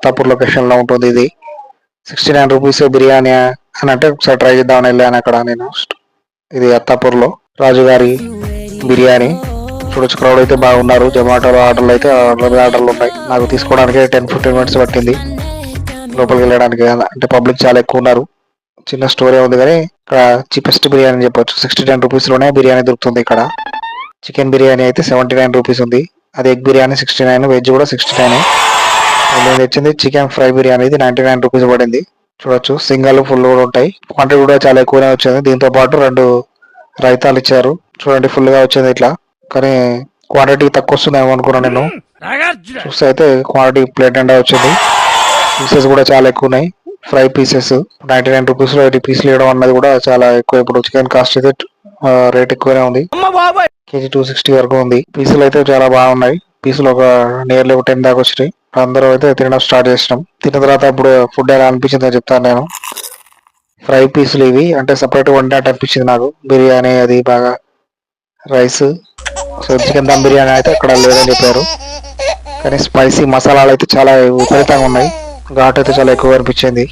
Attapur location లో ఉంటుంది ఇది. 69 రూపీస్ బిర్యానీ అని అంటే ఒకసారి ట్రై చేద్దామని వెళ్ళాను అక్కడ నేను. ఇది అత్తాపూర్ లో రాజుగారి బిర్యానీ. చూడొచ్చు, క్రౌడ్ అయితే బాగున్నారు. జొమాటోలో ఆర్డర్లు అయితే ఆర్డర్లు ఉన్నాయి. నాకు తీసుకోవడానికి 10-15 మినిట్స్ పట్టింది లోపలికి వెళ్ళడానికి. అంటే పబ్లిక్ చాలా ఎక్కువ ఉన్నారు. చిన్న స్టోరీ ఉంది కానీ ఇక్కడ చీపెస్ట్ బిర్యానీ అని చెప్పొచ్చు. 69 రూపీస్ లోనే బిర్యానీ దొరుకుతుంది ఇక్కడ. చికెన్ బిర్యానీ అయితే 79 రూపీస్ ఉంది. అది ఎగ్ బిర్యానీ 69, వెజ్ కూడా 69. నేను తెచ్చింది చికెన్ ఫ్రై బిర్యానీ, ఇది 99 రూపీస్ పడింది. చూడొచ్చు, సింగల్ ఫుల్ కూడా ఉంటాయి. క్వాంటిటీ కూడా చాలా ఎక్కువనే వచ్చింది. దీంతో పాటు 2 రైతాలు ఇచ్చారు. చూడండి, ఫుల్ గా వచ్చింది ఇట్లా. కానీ క్వాంటిటీ తక్కువ వస్తుందేమో అనుకున్నాను నేను. చూస్తే అయితే క్వాంటిటీ ప్లేట్ నిండా వచ్చింది. పీసెస్ కూడా చాలా ఎక్కువ ఉన్నాయి. ఫ్రై పీసెస్ 99 రూపీస్ లో 80 పీసులు ఇవ్వడం అన్నది కూడా చాలా ఎక్కువ. ఇప్పుడు చికెన్ కాస్ట్ అయితే రేట్ ఎక్కువనే ఉంది. కేజీ 260 వరకు ఉంది. పీసులు అయితే చాలా బాగున్నాయి. పీసులు ఒక నియర్లీ 10 దాకా వచ్చినాయి. అందరూ అయితే తినడం స్టార్ట్ చేసినాం. తిన్న తర్వాత ఇప్పుడు ఫుడ్ ఎలా అనిపించిందో చెప్తాను నేను. ఫ్రై పీసులు ఇవి అంటే సపరేట్ వండినట్టు అనిపించింది నాకు. బిర్యానీ అది బాగా rice. So chicken dum biryani అయితే అక్కడ లేదని చెప్పారు. కానీ స్పైసీ మసాలాలు అయితే చాలా విపరీతంగా ఉన్నాయి. ఘాట్ అయితే చాలా ఎక్కువ అనిపించింది.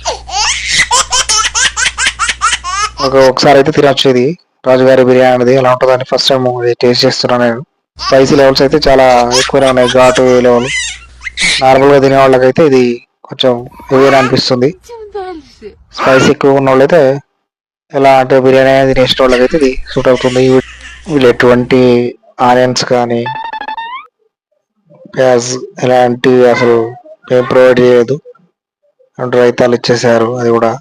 ఒకసారి అయితే తినొచ్చు ఇది రాజుగారి బిర్యానీ అనేది. ఎలా ఉంటుందని ఫస్ట్ టైం టేస్ట్ చేస్తున్నాను నేను. స్పైసీ లెవెల్స్ అయితే చాలా ఎక్కువనే ఉన్నాయి. ఘాటు లెవెల్ నార్మల్ గా తినే వాళ్ళకైతే ఇది కొంచెం హెవీగా అనిపిస్తుంది. స్పైసీ ఎక్కువ ఉన్న వాళ్ళైతే ఎలా అంటే బిర్యానీ అనేది తినేసిన వాళ్ళకైతే ఇది సూట్ అవుతుంది. వీళ్ళు ఎటువంటి ఆనియన్స్ కానీ ప్యాజ్ ఎలాంటివి అసలు ఏం ప్రొవైడ్ చేయలేదు. 2 రైతాలు ఇచ్చేసారు, అది కూడా